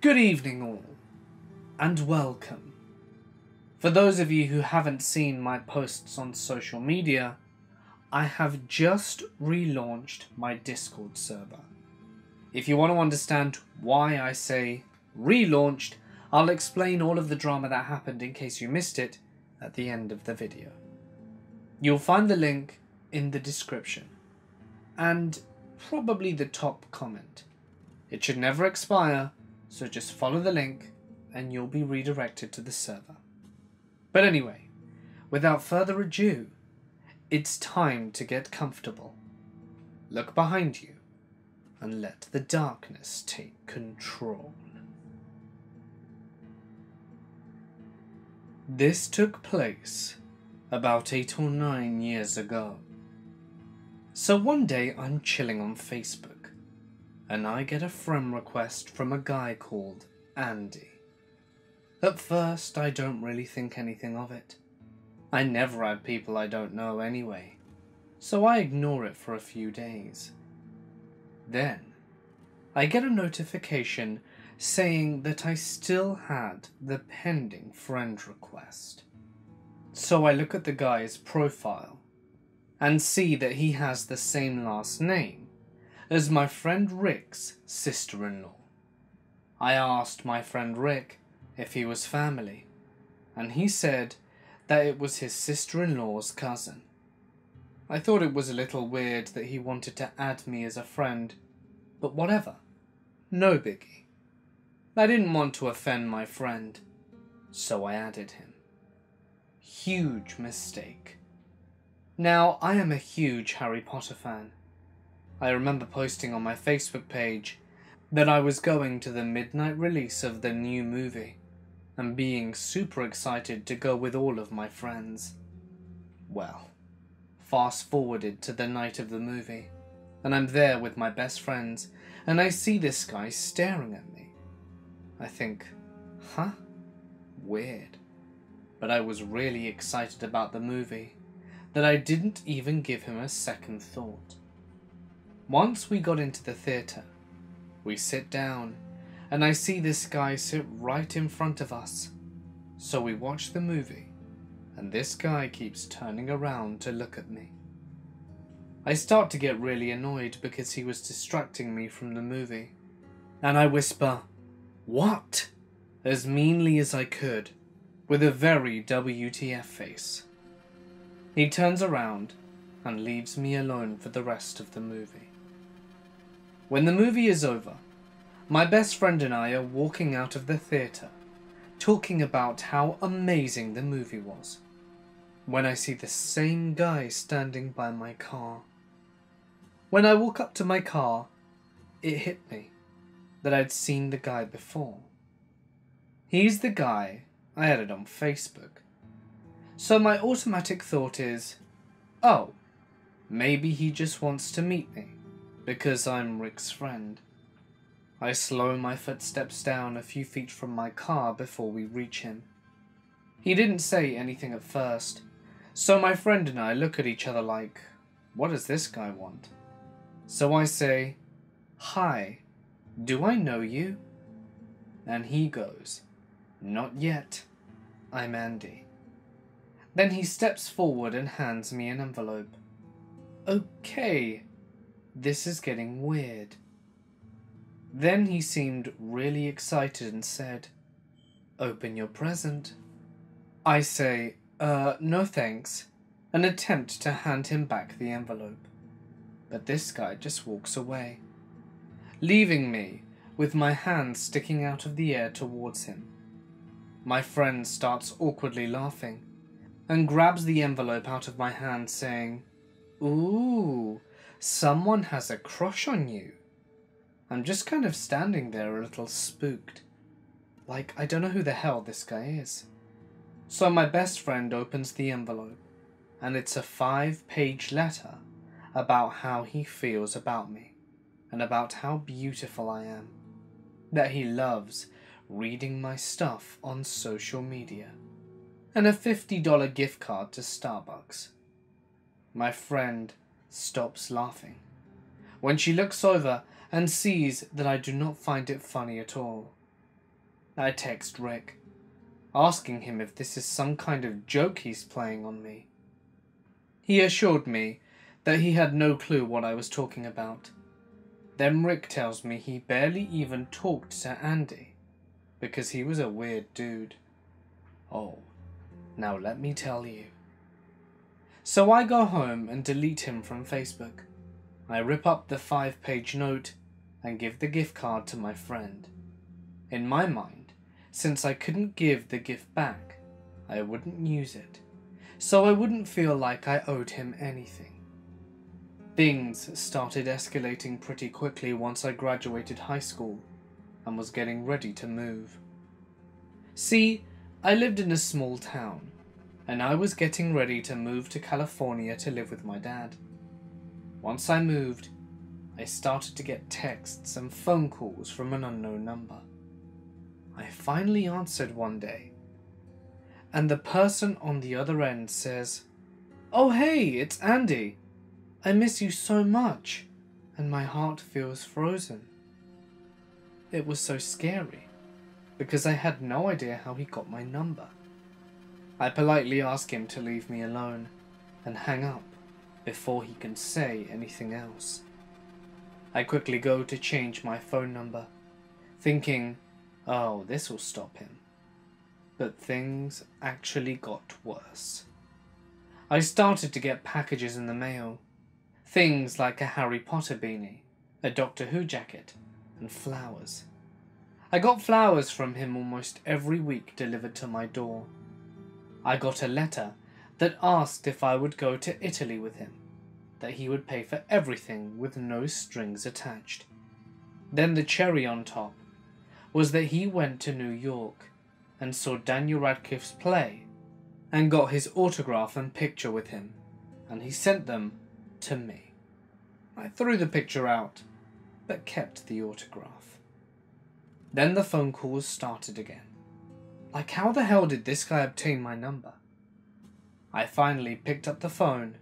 Good evening all, and welcome. For those of you who haven't seen my posts on social media, I have just relaunched my Discord server. If you want to understand why I say relaunched, I'll explain all of the drama that happened in case you missed it at the end of the video. You'll find the link in the description, and probably the top comment. It should never expire, so just follow the link and you'll be redirected to the server. But anyway, without further ado, it's time to get comfortable. Look behind you and let the darkness take control. This took place about 8 or 9 years ago. So one day I'm chilling on Facebook, and I get a friend request from a guy called Andy. At first, I don't really think anything of it. I never add people I don't know anyway, so I ignore it for a few days. Then, I get a notification saying that I still had the pending friend request. So I look at the guy's profile and see that he has the same last name as my friend Rick's sister-in-law. I asked my friend Rick if he was family, and he said that it was his sister-in-law's cousin. I thought it was a little weird that he wanted to add me as a friend, but whatever, no biggie. I didn't want to offend my friend, so I added him. Huge mistake. Now, I am a huge Harry Potter fan. I remember posting on my Facebook page that I was going to the midnight release of the new movie and being super excited to go with all of my friends. Well, fast forwarded to the night of the movie, and I'm there with my best friends, and I see this guy staring at me. I think, huh? Weird. But I was really excited about the movie that I didn't even give him a second thought. Once we got into the theatre, we sit down, and I see this guy sit right in front of us. So we watch the movie, and this guy keeps turning around to look at me. I start to get really annoyed because he was distracting me from the movie, and I whisper, "What?" as meanly as I could, with a very WTF face. He turns around and leaves me alone for the rest of the movie. When the movie is over, my best friend and I are walking out of the theatre, talking about how amazing the movie was, when I see the same guy standing by my car. When I walk up to my car, it hit me that I'd seen the guy before. He's the guy I added on Facebook. So my automatic thought is, oh, maybe he just wants to meet me because I'm Rick's friend. I slow my footsteps down a few feet from my car before we reach him. He didn't say anything at first, so my friend and I look at each other like, what does this guy want? So I say, "Hi, do I know you?" And he goes, "Not yet. I'm Andy." Then he steps forward and hands me an envelope. Okay, this is getting weird. Then he seemed really excited and said, "Open your present." I say, no thanks, and attempt to hand him back the envelope. But this guy just walks away, leaving me with my hand sticking out of the air towards him. My friend starts awkwardly laughing and grabs the envelope out of my hand saying, "Ooh, someone has a crush on you." I'm just kind of standing there a little spooked. Like, I don't know who the hell this guy is. So my best friend opens the envelope, and it's a 5-page letter about how he feels about me, and about how beautiful I am. That he loves reading my stuff on social media, and a $50 gift card to Starbucks. My friend stops laughing when she looks over and sees that I do not find it funny at all. I text Rick, asking him if this is some kind of joke he's playing on me. He assured me that he had no clue what I was talking about. Then Rick tells me he barely even talked to Andy, because he was a weird dude. Oh, now let me tell you. So I go home and delete him from Facebook. I rip up the 5-page note and give the gift card to my friend. In my mind, since I couldn't give the gift back, I wouldn't use it, so I wouldn't feel like I owed him anything. Things started escalating pretty quickly once I graduated high school and was getting ready to move. See, I lived in a small town, and I was getting ready to move to California to live with my dad. Once I moved, I started to get texts and phone calls from an unknown number. I finally answered one day, and the person on the other end says, "Oh hey, it's Andy. I miss you so much," and my heart feels frozen. It was so scary, because I had no idea how he got my number. I politely ask him to leave me alone and hang up before he can say anything else. I quickly go to change my phone number, thinking, oh, this will stop him. But things actually got worse. I started to get packages in the mail. Things like a Harry Potter beanie, a Doctor Who jacket, and flowers. I got flowers from him almost every week delivered to my door. I got a letter that asked if I would go to Italy with him, that he would pay for everything with no strings attached. Then the cherry on top was that he went to New York and saw Daniel Radcliffe's play and got his autograph and picture with him, and he sent them to me. I threw the picture out, but kept the autograph. Then the phone calls started again. Like, how the hell did this guy obtain my number? I finally picked up the phone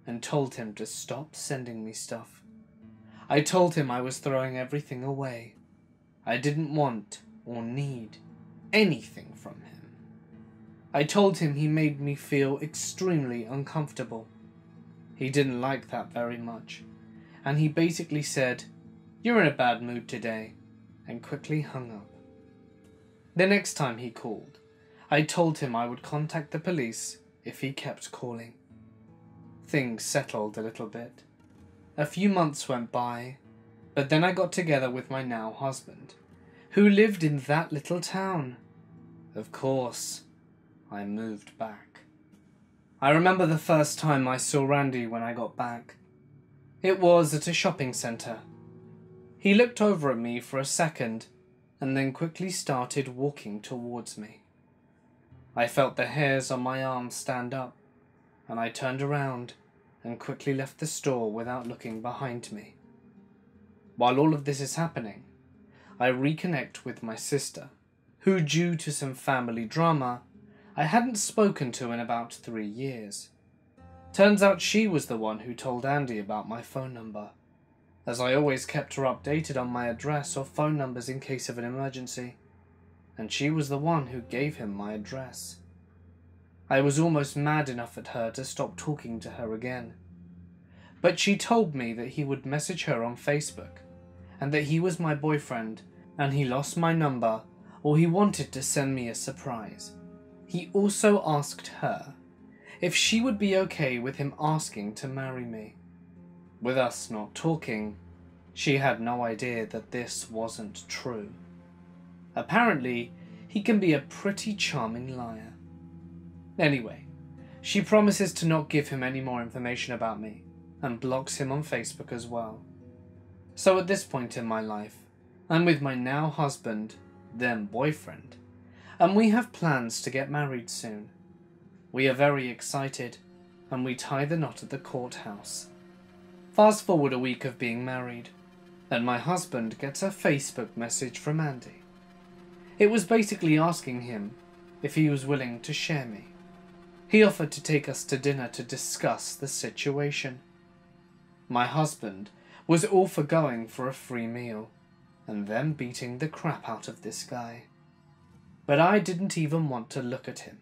and told him to stop sending me stuff. I told him I was throwing everything away. I didn't want or need anything from him. I told him he made me feel extremely uncomfortable. He didn't like that very much, and he basically said, "You're in a bad mood today," and quickly hung up. The next time he called, I told him I would contact the police if he kept calling. Things settled a little bit. A few months went by, but then I got together with my now husband, who lived in that little town. Of course, I moved back. I remember the first time I saw Randy when I got back. It was at a shopping centre. He looked over at me for a second and then quickly started walking towards me. I felt the hairs on my arms stand up, and I turned around and quickly left the store without looking behind me. While all of this is happening, I reconnect with my sister, who, due to some family drama, I hadn't spoken to in about 3 years. Turns out she was the one who told Andy about my phone number, as I always kept her updated on my address or phone numbers in case of an emergency, and she was the one who gave him my address. I was almost mad enough at her to stop talking to her again, but she told me that he would message her on Facebook, and that he was my boyfriend, and he lost my number, or he wanted to send me a surprise. He also asked her if she would be okay with him asking to marry me. With us not talking, she had no idea that this wasn't true. Apparently, he can be a pretty charming liar. Anyway, she promises to not give him any more information about me, and blocks him on Facebook as well. So at this point in my life, I'm with my now husband, then boyfriend, and we have plans to get married soon. We are very excited, and we tie the knot at the courthouse. Fast forward a week of being married, and my husband gets a Facebook message from Andy. It was basically asking him if he was willing to share me. He offered to take us to dinner to discuss the situation. My husband was all for going for a free meal, and then beating the crap out of this guy. but I didn't even want to look at him,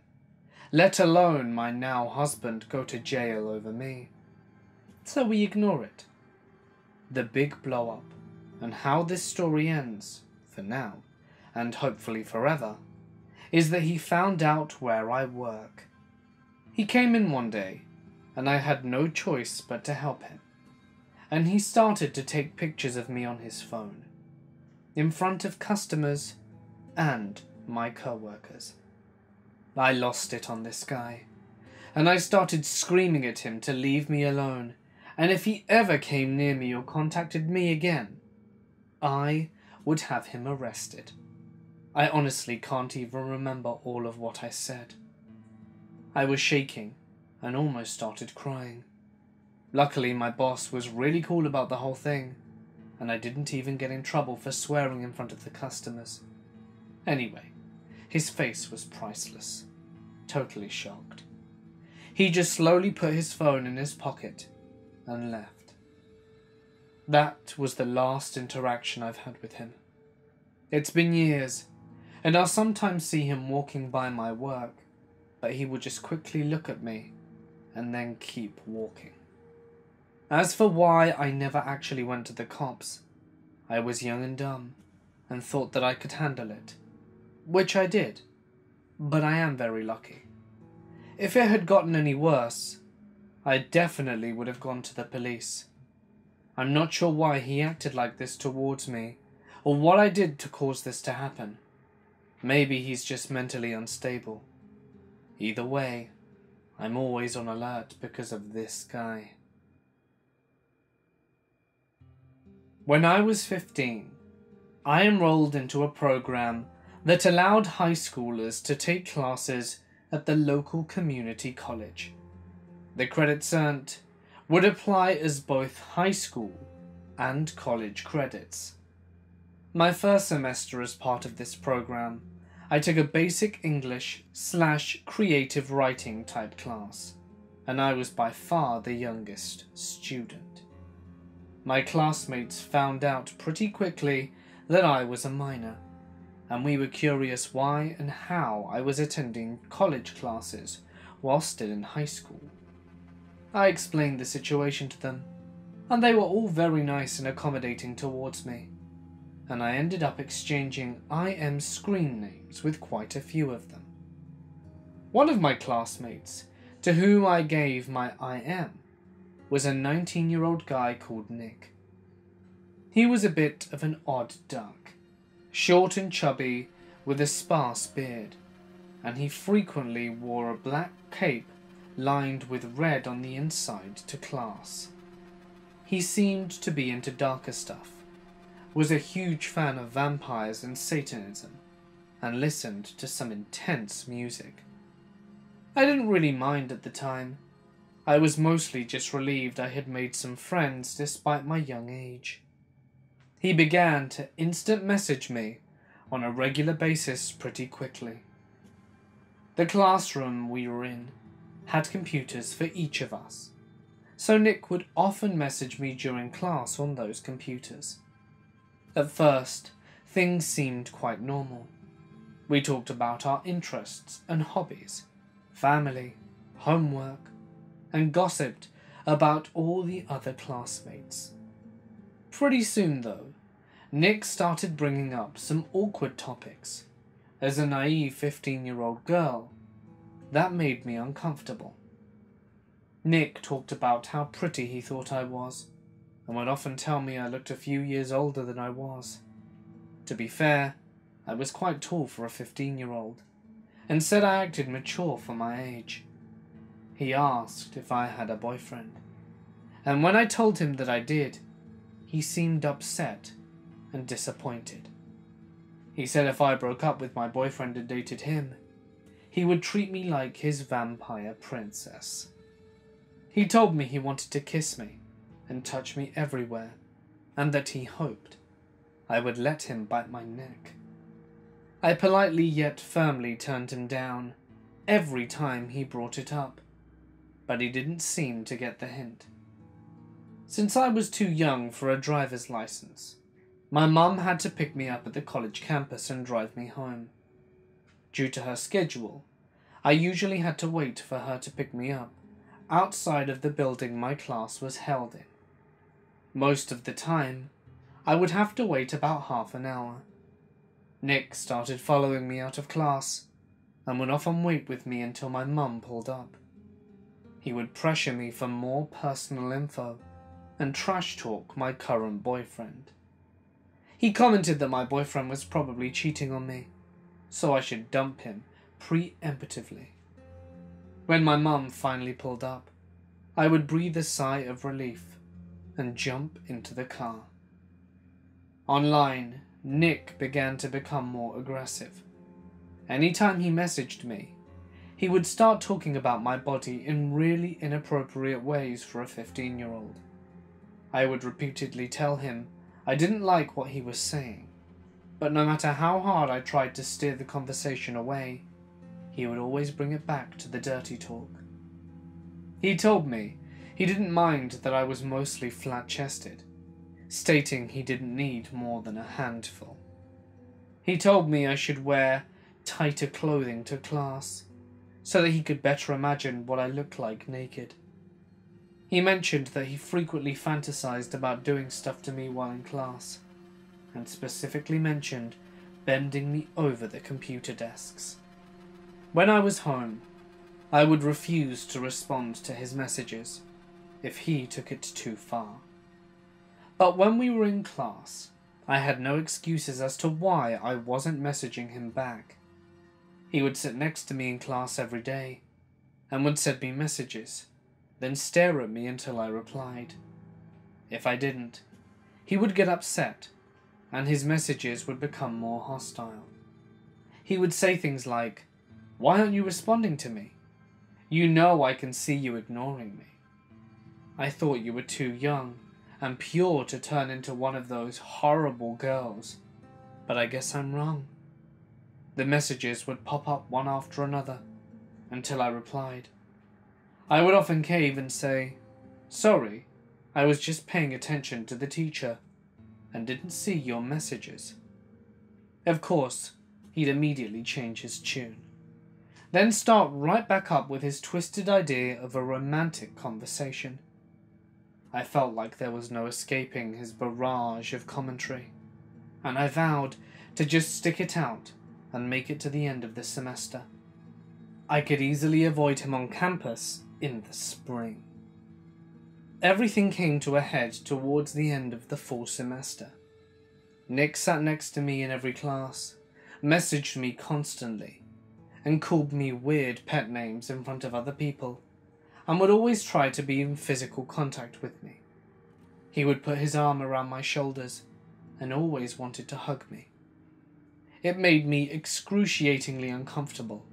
let alone my now husband go to jail over me. So we ignore it. The big blow up, and how this story ends, for now, and hopefully forever, is that he found out where I work. He came in one day, and I had no choice but to help him. And he started to take pictures of me on his phone, in front of customers and my co-workers. I lost it on this guy, and I started screaming at him to leave me alone, and if he ever came near me or contacted me again, I would have him arrested. I honestly can't even remember all of what I said. I was shaking and almost started crying. Luckily, my boss was really cool about the whole thing, and I didn't even get in trouble for swearing in front of the customers. Anyway, his face was priceless. Totally shocked. He just slowly put his phone in his pocket and left. That was the last interaction I've had with him. It's been years, and I'll sometimes see him walking by my work, but he would just quickly look at me and then keep walking. As for why I never actually went to the cops, I was young and dumb and thought that I could handle it, which I did, but I am very lucky. If it had gotten any worse, I definitely would have gone to the police. I'm not sure why he acted like this towards me, or what I did to cause this to happen. Maybe he's just mentally unstable. Either way, I'm always on alert because of this guy. When I was 15, I enrolled into a program that allowed high schoolers to take classes at the local community college. The credits earned would apply as both high school and college credits. My first semester as part of this program, I took a basic English/creative writing type class, and I was by far the youngest student. My classmates found out pretty quickly that I was a minor, and we were curious why and how I was attending college classes while still in high school. I explained the situation to them, and they were all very nice and accommodating towards me, and I ended up exchanging IM screen names with quite a few of them. One of my classmates, to whom I gave my IM, was a 19-year-old guy called Nick. He was a bit of an odd duck, short and chubby with a sparse beard, and he frequently wore a black cape lined with red on the inside to class. He seemed to be into darker stuff, was a huge fan of vampires and Satanism, and listened to some intense music. I didn't really mind at the time. I was mostly just relieved I had made some friends despite my young age. He began to instant message me on a regular basis pretty quickly. The classroom we were in had computers for each of us, so Nick would often message me during class on those computers. At first, things seemed quite normal. We talked about our interests and hobbies, family, homework, and gossiped about all the other classmates. Pretty soon, though, Nick started bringing up some awkward topics. As a naive 15-year-old girl, that made me uncomfortable. Nick talked about how pretty he thought I was, and would often tell me I looked a few years older than I was. To be fair, I was quite tall for a 15-year-old, and said I acted mature for my age. He asked if I had a boyfriend, and when I told him that I did, he seemed upset and disappointed. He said if I broke up with my boyfriend and dated him, he would treat me like his vampire princess. He told me he wanted to kiss me and touch me everywhere, and that he hoped I would let him bite my neck. I politely yet firmly turned him down every time he brought it up, but he didn't seem to get the hint. Since I was too young for a driver's license, my mum had to pick me up at the college campus and drive me home. Due to her schedule, I usually had to wait for her to pick me up outside of the building my class was held in. Most of the time, I would have to wait about half an hour. Nick started following me out of class and would often wait with me until my mum pulled up. He would pressure me for more personal info and trash talk my current boyfriend. He commented that my boyfriend was probably cheating on me, so I should dump him preemptively. When my mum finally pulled up, I would breathe a sigh of relief and jump into the car. Online, Nick began to become more aggressive. Anytime he messaged me, he would start talking about my body in really inappropriate ways for a 15-year-old. I would repeatedly tell him I didn't like what he was saying, but no matter how hard I tried to steer the conversation away, he would always bring it back to the dirty talk. He told me he didn't mind that I was mostly flat-chested, stating he didn't need more than a handful. He told me I should wear tighter clothing to class, so that he could better imagine what I looked like naked. He mentioned that he frequently fantasized about doing stuff to me while in class, and specifically mentioned bending me over the computer desks. When I was home, I would refuse to respond to his messages if he took it too far. But when we were in class, I had no excuses as to why I wasn't messaging him back. He would sit next to me in class every day and would send me messages, then stare at me until I replied. If I didn't, he would get upset and his messages would become more hostile. He would say things like, "Why aren't you responding to me? You know I can see you ignoring me. I thought you were too young and pure to turn into one of those horrible girls, but I guess I'm wrong." The messages would pop up one after another until I replied. I would often cave and say, "Sorry, I was just paying attention to the teacher and didn't see your messages." Of course, he'd immediately change his tune, then start right back up with his twisted idea of a romantic conversation. I felt like there was no escaping his barrage of commentary, and I vowed to just stick it out and make it to the end of the semester. I could easily avoid him on campus in the spring. Everything came to a head towards the end of the fall semester. Nick sat next to me in every class, messaged me constantly, and called me weird pet names in front of other people, and would always try to be in physical contact with me. He would put his arm around my shoulders and always wanted to hug me. It made me excruciatingly uncomfortable,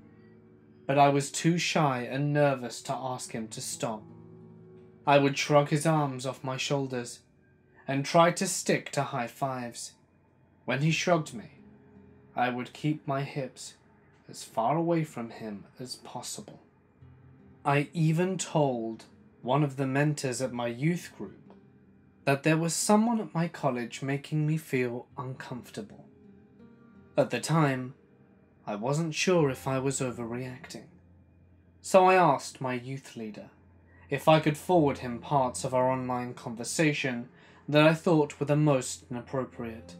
but I was too shy and nervous to ask him to stop. I would shrug his arms off my shoulders and try to stick to high fives. When he shrugged me, I would keep my hips as far away from him as possible. I even told one of the mentors at my youth group that there was someone at my college making me feel uncomfortable. At the time, I wasn't sure if I was overreacting, so I asked my youth leader if I could forward him parts of our online conversation that I thought were the most inappropriate.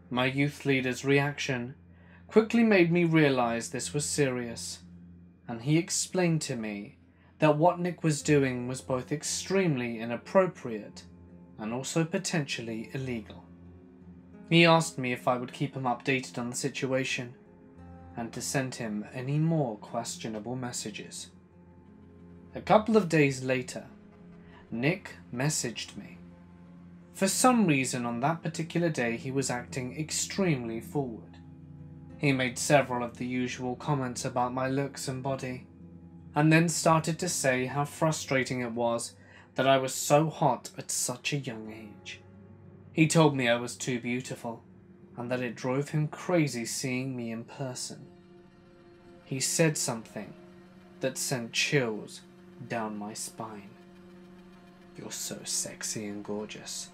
My youth leader's reaction quickly made me realize this was serious, and he explained to me that what Nick was doing was both extremely inappropriate and also potentially illegal. He asked me if I would keep him updated on the situation and to send him any more questionable messages. A couple of days later, Nick messaged me. For some reason on that particular day he was acting extremely forward. He made several of the usual comments about my looks and body, and then started to say how frustrating it was that I was so hot at such a young age. He told me I was too beautiful, and that it drove him crazy seeing me in person. He said something that sent chills down my spine. "You're so sexy and gorgeous.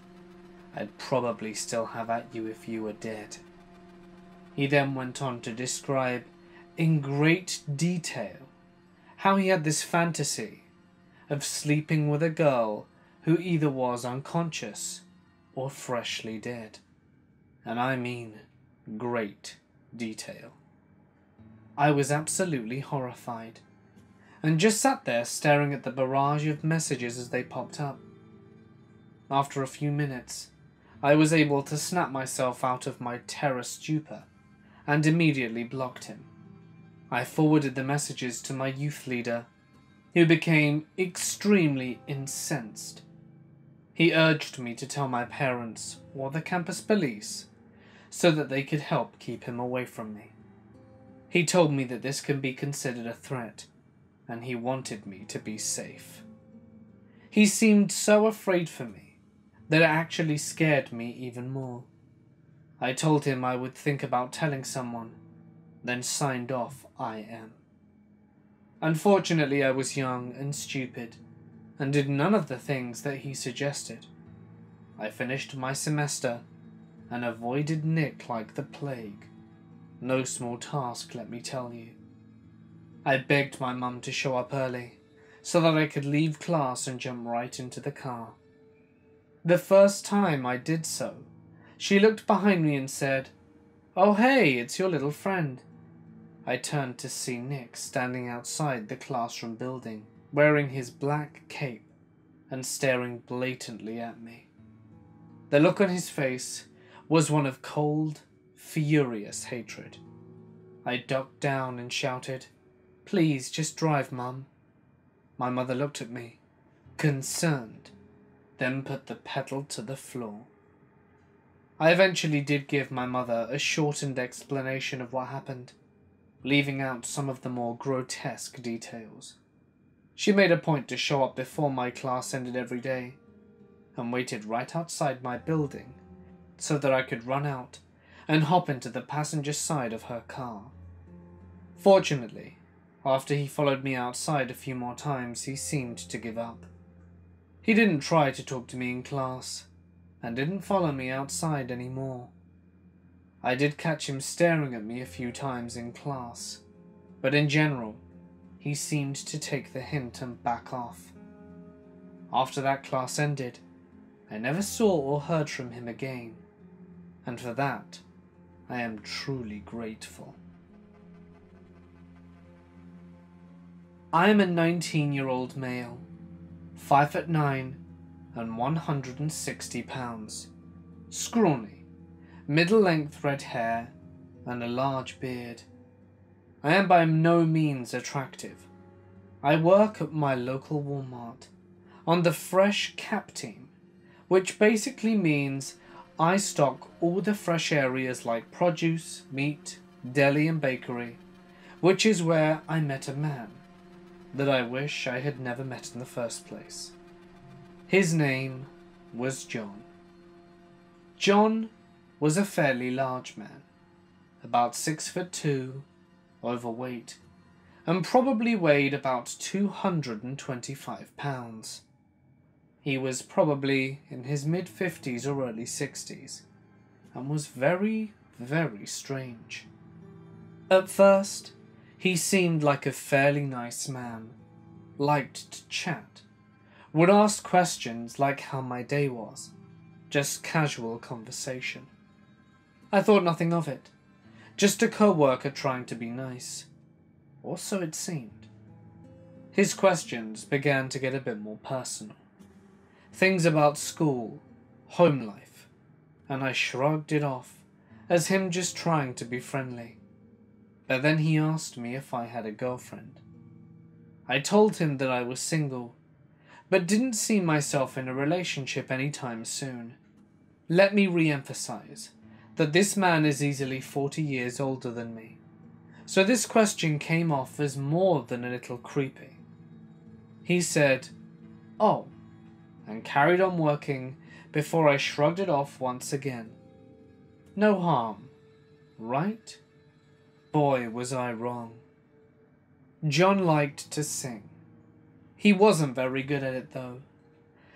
I'd probably still have at you if you were dead." He then went on to describe in great detail how he had this fantasy of sleeping with a girl who either was unconscious or freshly dead. And I mean great detail. I was absolutely horrified, and just sat there staring at the barrage of messages as they popped up. After a few minutes, I was able to snap myself out of my terror stupor and immediately blocked him. I forwarded the messages to my youth leader, who became extremely incensed. He urged me to tell my parents or the campus police so that they could help keep him away from me. He told me that this can be considered a threat, and he wanted me to be safe. He seemed so afraid for me that it actually scared me even more. I told him I would think about telling someone, then signed off I am. Unfortunately, I was young and stupid, and did none of the things that he suggested. I finished my semester and avoided Nick like the plague. No small task, let me tell you. I begged my mum to show up early, so that I could leave class and jump right into the car. The first time I did so, she looked behind me and said, "Oh hey, it's your little friend." I turned to see Nick standing outside the classroom building, wearing his black cape and staring blatantly at me. The look on his face was one of cold, furious hatred. I ducked down and shouted, "Please, just drive, Mum." My mother looked at me, concerned, then put the pedal to the floor. I eventually did give my mother a shortened explanation of what happened, leaving out some of the more grotesque details. She made a point to show up before my class ended every day, and waited right outside my building so that I could run out and hop into the passenger side of her car. Fortunately, after he followed me outside a few more times, he seemed to give up. He didn't try to talk to me in class, and didn't follow me outside anymore. I did catch him staring at me a few times in class, but in general, he seemed to take the hint and back off. After that class ended, I never saw or heard from him again, and for that, I am truly grateful. I am a 19-year-old male, 5'9" and 160 pounds, scrawny, middle-length red hair, and a large beard. I am by no means attractive. I work at my local Walmart on the fresh cap team, which basically means I stock all the fresh areas like produce, meat, deli and bakery, which is where I met a man that I wish I had never met in the first place. His name was John. John was a fairly large man, about 6'2", overweight, and probably weighed about 225 pounds. He was probably in his mid-50s or early 60s, and was very, very strange. At first, he seemed like a fairly nice man, liked to chat, would ask questions like how my day was, just casual conversation. I thought nothing of it, just a co-worker trying to be nice, or so it seemed. His questions began to get a bit more personal. Things about school, home life, and I shrugged it off as him just trying to be friendly. But then he asked me if I had a girlfriend. I told him that I was single, but didn't see myself in a relationship anytime soon. Let me re-emphasize that this man is easily 40 years older than me, so this question came off as more than a little creepy. He said, "Oh," and carried on working before I shrugged it off once again. No harm, right? Boy, was I wrong. John liked to sing. He wasn't very good at it though.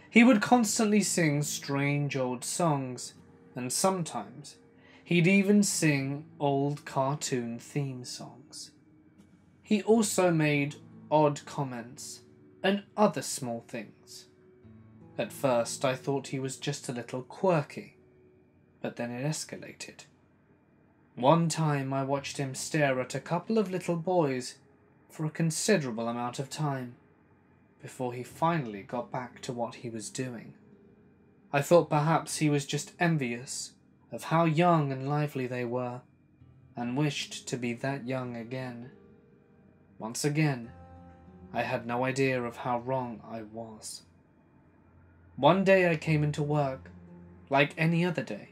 He would constantly sing strange old songs, and sometimes he'd even sing old cartoon theme songs. He also made odd comments and other small things. At first I thought he was just a little quirky, but then it escalated. One time I watched him stare at a couple of little boys for a considerable amount of time, before he finally got back to what he was doing. I thought perhaps he was just envious of how young and lively they were, and wished to be that young again. Once again, I had no idea of how wrong I was. One day I came into work, like any other day.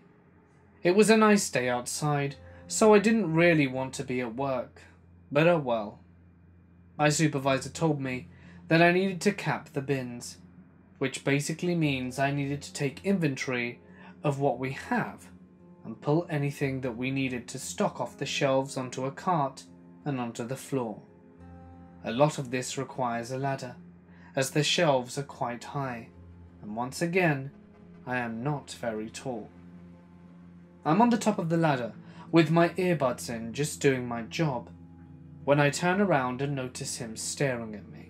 It was a nice day outside, so I didn't really want to be at work, but oh well. My supervisor told me that I needed to cap the bins, which basically means I needed to take inventory of what we have and pull anything that we needed to stock off the shelves onto a cart and onto the floor. A lot of this requires a ladder, as the shelves are quite high, and once again, I am not very tall. I'm on the top of the ladder, with my earbuds in, just doing my job, when I turn around and notice him staring at me.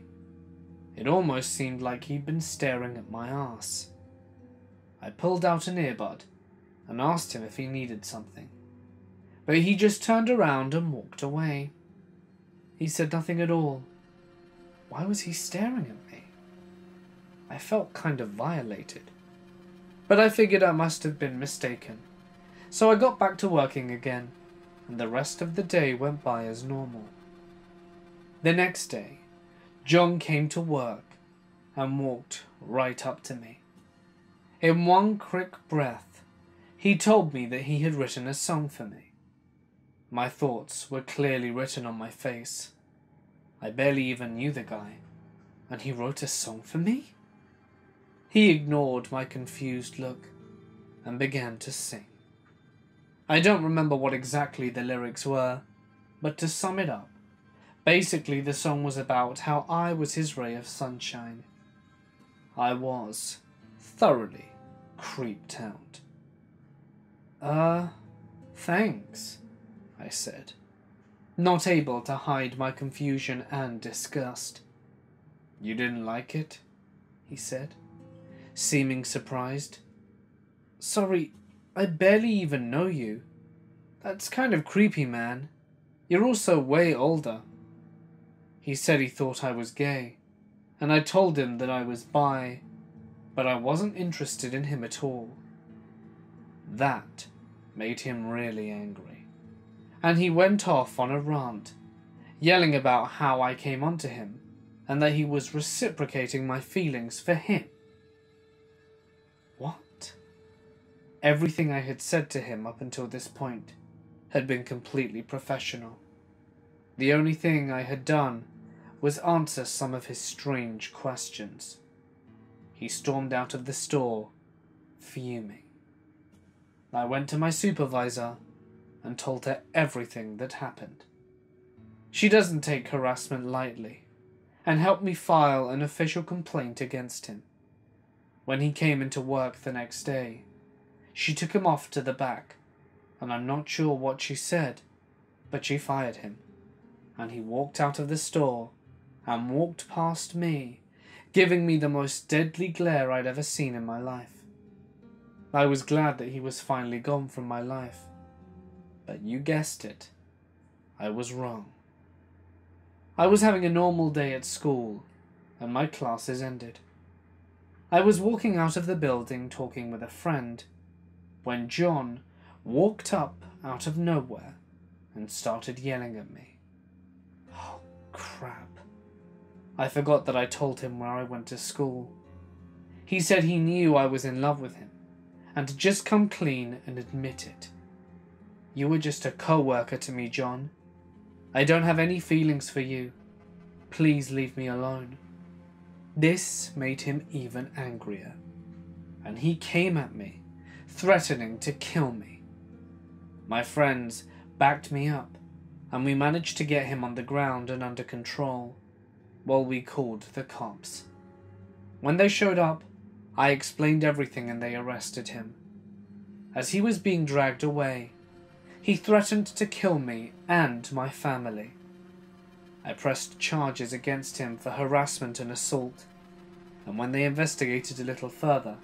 It almost seemed like he'd been staring at my ass. I pulled out an earbud and asked him if he needed something, but he just turned around and walked away. He said nothing at all. Why was he staring at me? I felt kind of violated, but I figured I must have been mistaken. So I got back to working again, and the rest of the day went by as normal. The next day, John came to work and walked right up to me. In one quick breath, he told me that he had written a song for me. My thoughts were clearly written on my face. I barely even knew the guy, and he wrote a song for me? He ignored my confused look and began to sing. I don't remember what exactly the lyrics were, but to sum it up, basically the song was about how I was his ray of sunshine. I was thoroughly creeped out. Thanks, I said, not able to hide my confusion and disgust. You didn't like it? He said, seeming surprised. Sorry, I barely even know you. That's kind of creepy, man. You're also way older. He said he thought I was gay, and I told him that I was bi, but I wasn't interested in him at all. That made him really angry, and he went off on a rant, yelling about how I came onto him, and that he was reciprocating my feelings for him. What? Everything I had said to him up until this point had been completely professional. The only thing I had done was answer some of his strange questions. He stormed out of the store, fuming. I went to my supervisor and told her everything that happened. She doesn't take harassment lightly, and helped me file an official complaint against him. When he came into work the next day, she took him off to the back, and I'm not sure what she said, but she fired him, and he walked out of the store and walked past me, giving me the most deadly glare I'd ever seen in my life. I was glad that he was finally gone from my life, but you guessed it, I was wrong. I was having a normal day at school, and my classes ended. I was walking out of the building talking with a friend, when John walked up out of nowhere and started yelling at me. Oh, crap. I forgot that I told him where I went to school. He said he knew I was in love with him, and to just come clean and admit it. You were just a co-worker to me, John. I don't have any feelings for you. Please leave me alone. This made him even angrier, and he came at me, threatening to kill me. My friends backed me up, and we managed to get him on the ground and under control, while we called the cops. When they showed up, I explained everything and they arrested him. As he was being dragged away, he threatened to kill me and my family. I pressed charges against him for harassment and assault, and when they investigated a little further,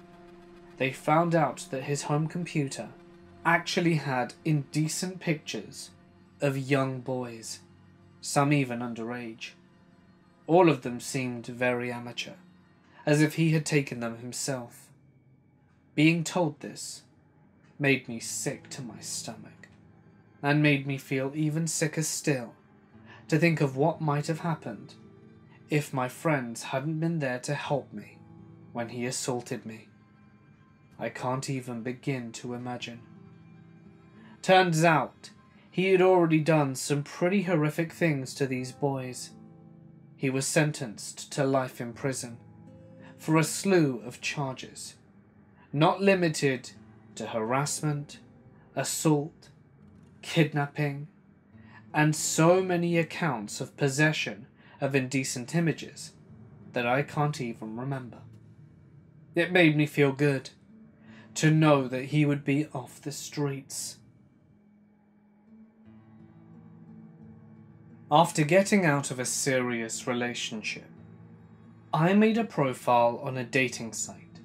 they found out that his home computer actually had indecent pictures of young boys, some even underage. All of them seemed very amateur, as if he had taken them himself. Being told this made me sick to my stomach, and made me feel even sicker still to think of what might have happened if my friends hadn't been there to help me when he assaulted me. I can't even begin to imagine. Turns out, he had already done some pretty horrific things to these boys. He was sentenced to life in prison for a slew of charges, not limited to harassment, assault, kidnapping, and so many accounts of possession of indecent images that I can't even remember. It made me feel good to know that he would be off the streets. After getting out of a serious relationship, I made a profile on a dating site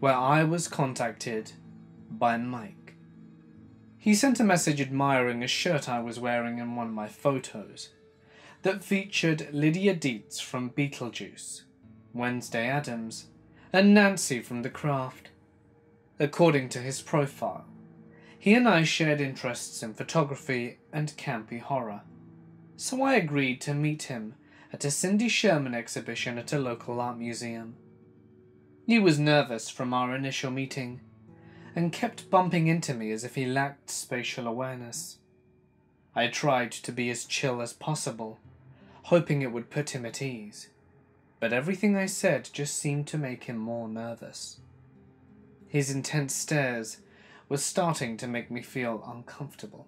where I was contacted by Mike. He sent a message admiring a shirt I was wearing in one of my photos that featured Lydia Dietz from Beetlejuice, Wednesday Addams, and Nancy from The Craft. According to his profile, he and I shared interests in photography and campy horror, so I agreed to meet him at a Cindy Sherman exhibition at a local art museum. He was nervous from our initial meeting and kept bumping into me as if he lacked spatial awareness. I tried to be as chill as possible, hoping it would put him at ease, but everything I said just seemed to make him more nervous. His intense stares were starting to make me feel uncomfortable,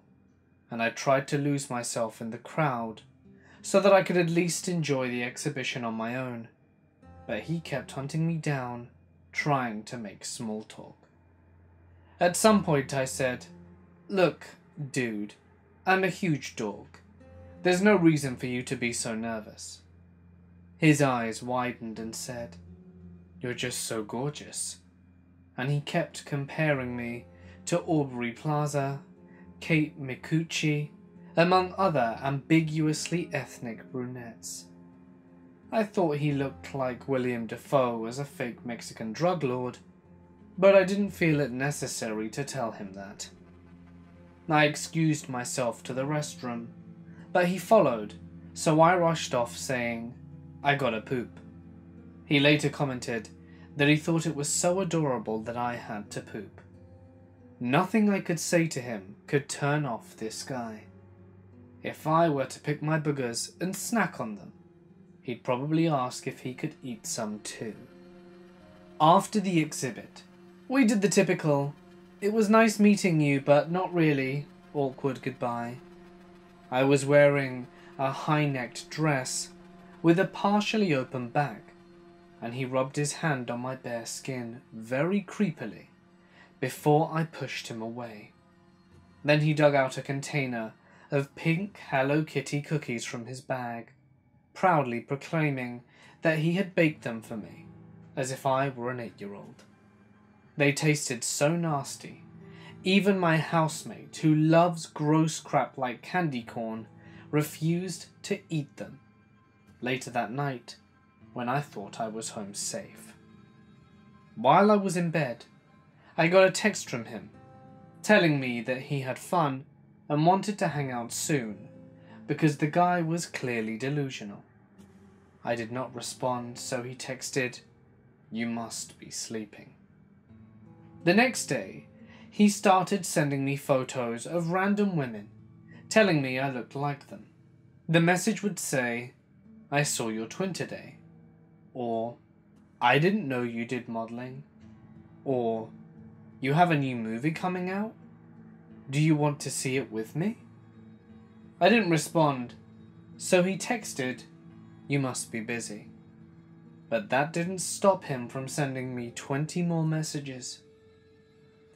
and I tried to lose myself in the crowd so that I could at least enjoy the exhibition on my own, but he kept hunting me down, trying to make small talk. At some point I said, "Look, dude, I'm a huge dork. There's no reason for you to be so nervous." His eyes widened and said, "You're just so gorgeous." And he kept comparing me to Aubrey Plaza, Kate Micucci, among other ambiguously ethnic brunettes. I thought he looked like William Dafoe as a fake Mexican drug lord, but I didn't feel it necessary to tell him that. I excused myself to the restroom, but he followed, so I rushed off saying, "I gotta poop." He later commented that he thought it was so adorable that I had to poop. Nothing I could say to him could turn off this guy. If I were to pick my boogers and snack on them, he'd probably ask if he could eat some too. After the exhibit, we did the typical, "It was nice meeting you, but not really," awkward goodbye. I was wearing a high-necked dress with a partially open back, and he rubbed his hand on my bare skin very creepily before I pushed him away. Then he dug out a container of pink Hello Kitty cookies from his bag, proudly proclaiming that he had baked them for me, as if I were an 8-year-old. They tasted so nasty, even my housemate, who loves gross crap like candy corn, refused to eat them. Later that night, when I thought I was home safe. While I was in bed, I got a text from him, telling me that he had fun and wanted to hang out soon, because the guy was clearly delusional. I did not respond, so he texted, "You must be sleeping." The next day, he started sending me photos of random women, telling me I looked like them. The message would say, "I saw your twin today," or "I didn't know you did modeling," or "You have a new movie coming out? Do you want to see it with me?" I didn't respond, so he texted, "You must be busy." But that didn't stop him from sending me 20 more messages.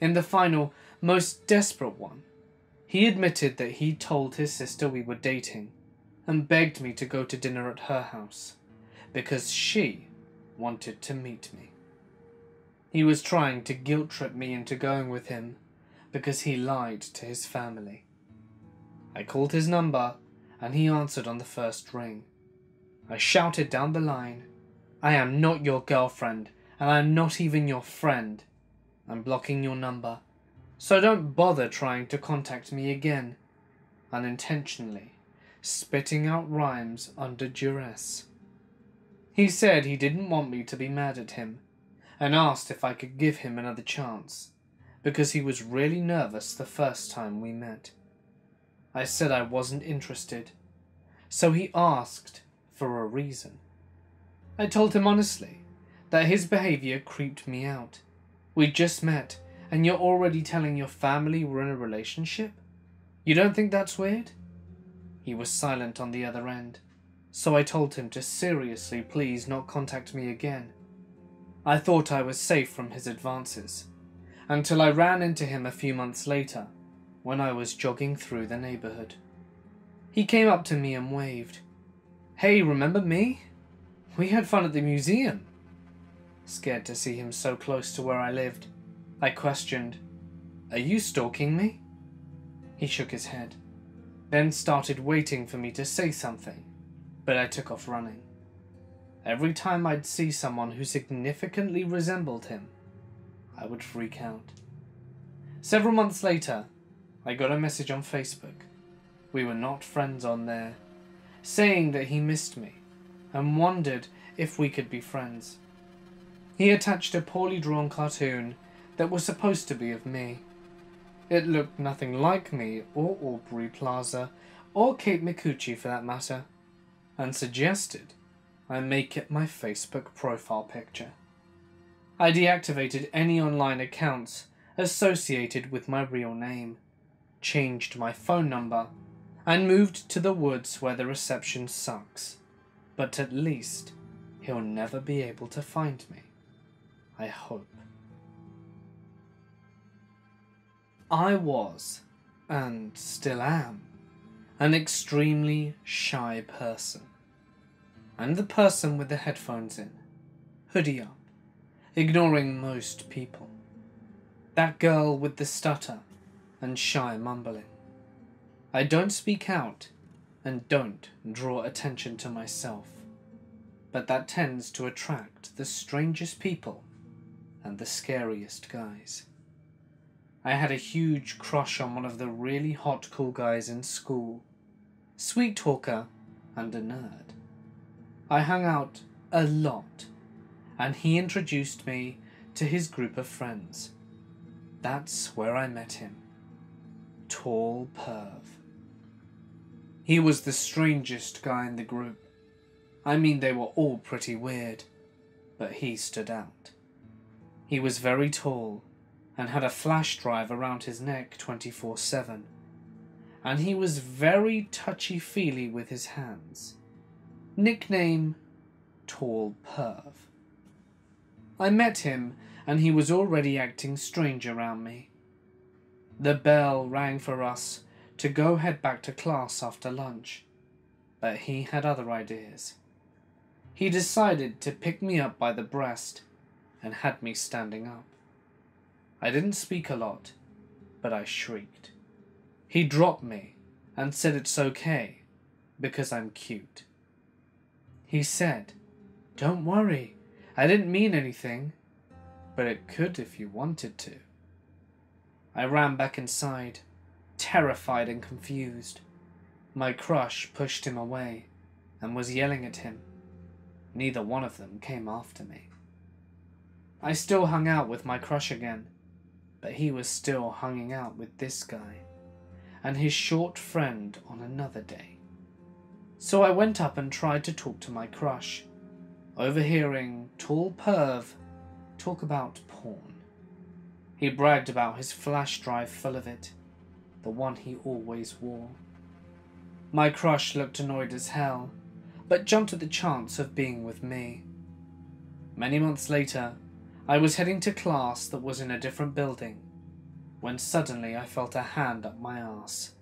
In the final, most desperate one, he admitted that he told his sister we were dating, and begged me to go to dinner at her house because she wanted to meet me. He was trying to guilt-trip me into going with him because he lied to his family. I called his number and he answered on the first ring. I shouted down the line, "I am not your girlfriend and I am not even your friend. I'm blocking your number, so don't bother trying to contact me again," unintentionally spitting out rhymes under duress. He said he didn't want me to be mad at him and asked if I could give him another chance because he was really nervous the first time we met. I said I wasn't interested, so he asked for a reason. I told him honestly that his behavior creeped me out. We'd just met and you're already telling your family we're in a relationship? You don't think that's weird? He was silent on the other end, so I told him to seriously please not contact me again. I thought I was safe from his advances, until I ran into him a few months later when I was jogging through the neighborhood. He came up to me and waved. "Hey, remember me? We had fun at the museum." Scared to see him so close to where I lived, I questioned, "Are you stalking me?" He shook his head, then started waiting for me to say something, but I took off running. Every time I'd see someone who significantly resembled him, I would freak out. Several months later, I got a message on Facebook. We were not friends on there, saying that he missed me and wondered if we could be friends. He attached a poorly drawn cartoon that was supposed to be of me. It looked nothing like me or Aubrey Plaza or Kate Micucci for that matter, and suggested I make it my Facebook profile picture. I deactivated any online accounts associated with my real name, changed my phone number, and moved to the woods where the reception sucks. But at least he'll never be able to find me. I hope. I was, and still am, an extremely shy person. I'm the person with the headphones in, hoodie up, ignoring most people. That girl with the stutter and shy mumbling. I don't speak out and don't draw attention to myself, but that tends to attract the strangest people and the scariest guys. I had a huge crush on one of the really hot cool guys in school, sweet talker and a nerd. I hung out a lot, and he introduced me to his group of friends. That's where I met him. Tall perv. He was the strangest guy in the group. I mean, they were all pretty weird, but he stood out. He was very tall and had a flash drive around his neck 24/7, and he was very touchy-feely with his hands. Nickname, Tall Perv. I met him and he was already acting strange around me. The bell rang for us to go head back to class after lunch, but he had other ideas. He decided to pick me up by the breast and had me standing up. I didn't speak a lot, but I shrieked. He dropped me and said it's okay because I'm cute. He said, "Don't worry, I didn't mean anything, but it could if you wanted to." I ran back inside, terrified and confused. My crush pushed him away and was yelling at him. Neither one of them came after me. I still hung out with my crush again, but he was still hanging out with this guy and his short friend on another day. So I went up and tried to talk to my crush, overhearing Tall Perv talk about porn. He bragged about his flash drive full of it, the one he always wore. My crush looked annoyed as hell, but jumped at the chance of being with me. Many months later, I was heading to class that was in a different building, when suddenly I felt a hand up my arse.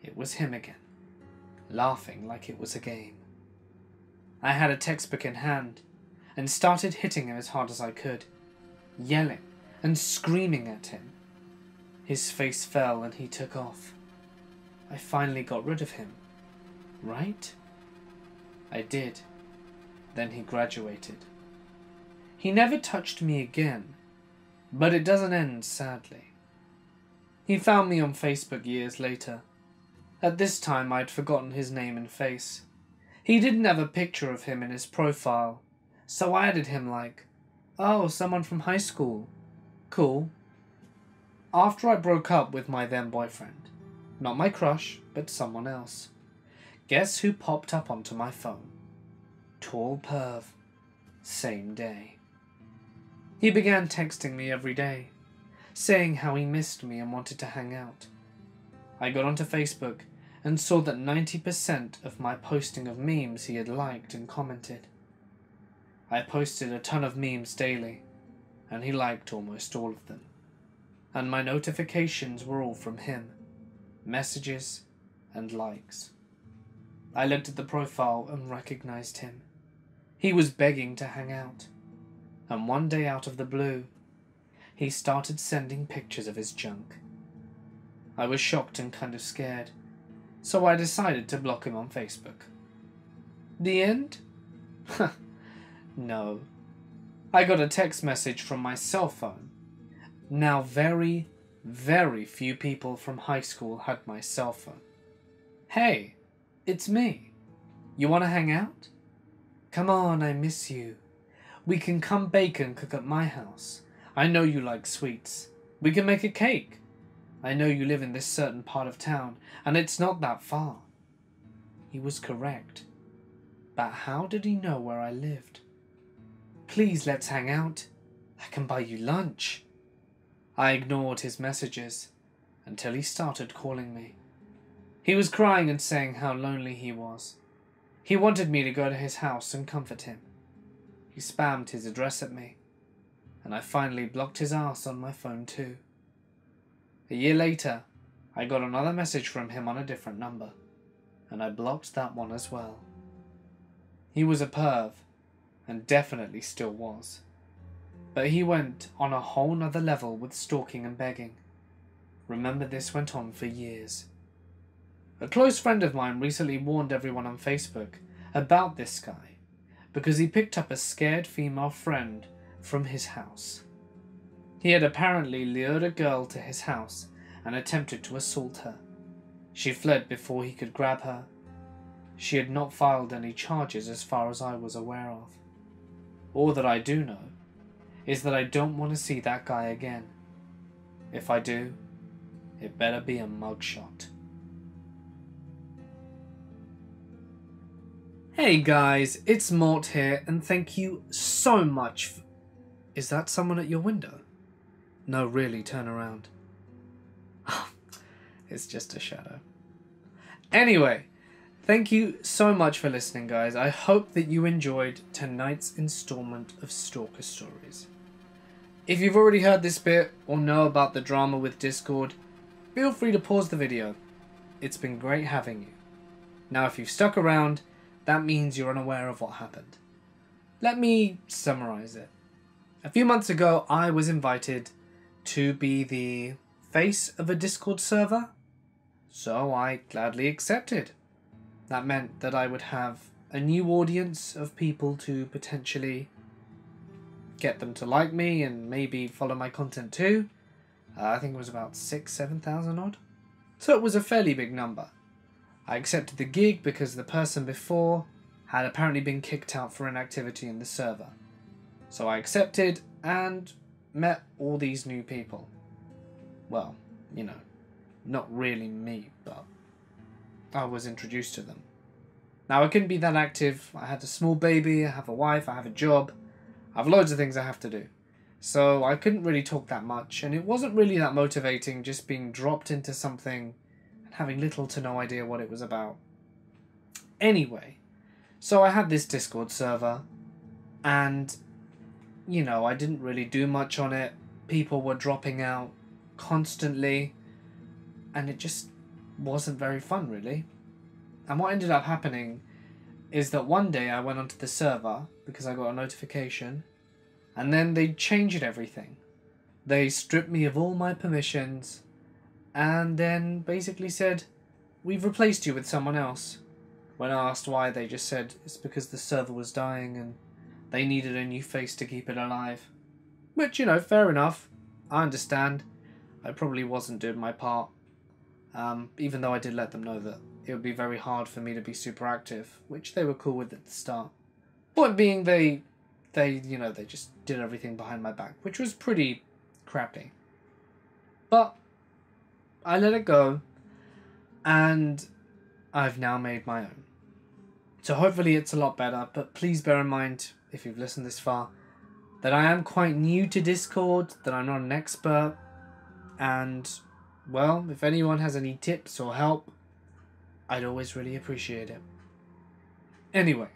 It was him again. laughing like it was a game. I had a textbook in hand and started hitting him as hard as I could, yelling and screaming at him. His face fell and he took off. I finally got rid of him, right? I did. Then he graduated. He never touched me again, but it doesn't end sadly. He found me on Facebook years later. At this time I'd forgotten his name and face. He didn't have a picture of him in his profile, so I added him like, "Oh, someone from high school. Cool." After I broke up with my then boyfriend, not my crush, but someone else, guess who popped up onto my phone? Tall perv. Same day. He began texting me every day, saying how he missed me and wanted to hang out. I got onto Facebook and saw that 90% of my posting of memes he had liked and commented. I posted a ton of memes daily, and he liked almost all of them. And my notifications were all from him, messages and likes. I looked at the profile and recognized him. He was begging to hang out, and one day out of the blue, he started sending pictures of his junk. I was shocked and kind of scared, so I decided to block him on Facebook. The end? No. I got a text message from my cell phone. Now very, very few people from high school had my cell phone. "Hey, it's me. You want to hang out? Come on, I miss you. We can come bake and cook at my house. I know you like sweets. We can make a cake. I know you live in this certain part of town, and it's not that far." He was correct. But how did he know where I lived? "Please, let's hang out. I can buy you lunch." I ignored his messages until he started calling me. He was crying and saying how lonely he was. He wanted me to go to his house and comfort him. He spammed his address at me, and I finally blocked his ass on my phone too. A year later, I got another message from him on a different number, and I blocked that one as well. He was a perv, and definitely still was. But he went on a whole nother level with stalking and begging. Remember, this went on for years. A close friend of mine recently warned everyone on Facebook about this guy because he picked up a scared female friend from his house. He had apparently lured a girl to his house and attempted to assault her. She fled before he could grab her. She had not filed any charges as far as I was aware of. All that I do know is that I don't want to see that guy again. If I do, it better be a mugshot. Hey guys, it's Mort here, and thank you so much Is that someone at your window? No, really, turn around. It's just a shadow. Anyway, thank you so much for listening, guys. I hope that you enjoyed tonight's installment of Stalker Stories. If you've already heard this bit or know about the drama with Discord, feel free to pause the video. It's been great having you. Now, if you've stuck around, that means you're unaware of what happened. Let me summarize it. A few months ago, I was invited to be the face of a Discord server, so I gladly accepted. That meant that I would have a new audience of people to potentially get them to like me and maybe follow my content too. I think it was about 7,000 odd. So it was a fairly big number. I accepted the gig because the person before had apparently been kicked out for inactivity in the server. So I accepted and met all these new people. Well, you know, not really me, but I was introduced to them. Now, I couldn't be that active. I had a small baby, I have a wife, I have a job. I have loads of things I have to do. So I couldn't really talk that much, and it wasn't really that motivating just being dropped into something and having little to no idea what it was about. Anyway, so I had this Discord server, and, you know, I didn't really do much on it. People were dropping out constantly, and it just wasn't very fun, really. And what ended up happening is that one day I went onto the server because I got a notification, and then they changed everything. They stripped me of all my permissions and then basically said, "We've replaced you with someone else." When asked why, they just said it's because the server was dying and they needed a new face to keep it alive. Which, you know, fair enough. I understand. I probably wasn't doing my part. Even though I did let them know that it would be very hard for me to be super active, which they were cool with at the start. Point being, they just did everything behind my back, which was pretty crappy. But I let it go, and I've now made my own. So hopefully it's a lot better, but please bear in mind, if you've listened this far, that I am quite new to Discord, that I'm not an expert, and, well, if anyone has any tips or help, I'd always really appreciate it. Anyway,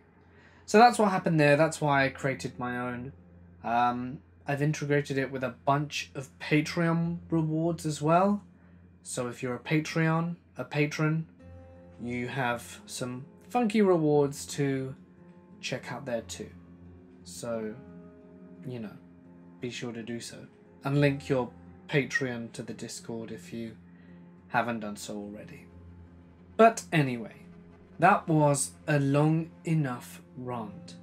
so that's what happened there. That's why I created my own. I've integrated it with a bunch of Patreon rewards as well. So if you're a patron, you have some funky rewards to check out there too. So, you know, be sure to do so. And link your Patreon to the Discord if you haven't done so already. But anyway, that was a long enough rant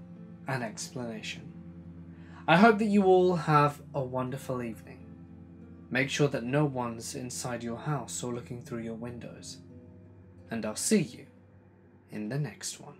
and explanation. I hope that you all have a wonderful evening. Make sure that no one's inside your house or looking through your windows. And I'll see you in the next one.